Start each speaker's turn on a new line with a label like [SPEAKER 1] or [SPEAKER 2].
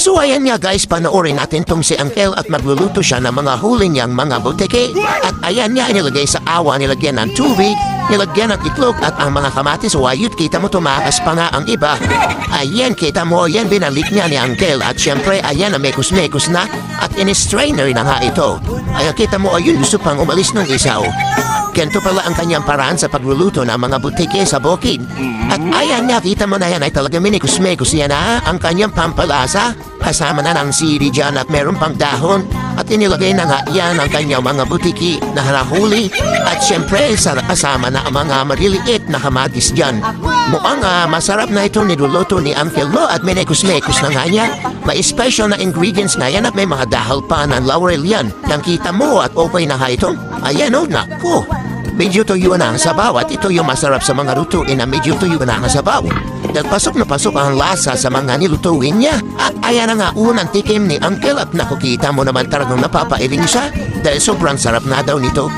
[SPEAKER 1] So ayan nga guys, panoorin natin tong si Uncle at magluluto siya ng mga huli niyang mga butike. At ayan nga, nilagay sa awa, nilagyan ng tubig, nilagyan ng itlog at ang mga kamatis. Wayut, kita mo tumakas pa nga ang iba. Ayan, kita mo, yan binalik niya ni Uncle. At syempre, ayan na mekos-mekos na at in-strainer na nga ito. Ayan, kita mo, ayun, gusto pang umalis ng isaw. Ganito pala ang kanyang paraan sa pagluluto ng mga butike sa bukid. At ayan nga, kita mo na yan ay talaga minikos-mekos yan na ang kanyang pampalasa. Kasama na ng sili dyan at meron pang dahon. At inilagay na nga yan ang kanyang mga butiki na nahuli. At syempre, kasama na ang mga maliliit na kamatis dyan. Mukhang masarap na ito niluluto ni Uncle Lo at minikos-mekos na nga niya. May special na ingredients na yan at may mga dahal pa ng laurel yan. Yang kita mo at okay na nga ito. Ayan o, naku. Medyo tuyo na ang sabaw at ito yung masarap sa mga lutuin na medyo tuyo na ang sabaw. Dahil pasok na pasok ang lasa sa mga nilutuin niya. At ayan na nga unang tikim ni Uncle at nakukita mo naman talagang napapailing siya dahil sobrang sarap na daw nito.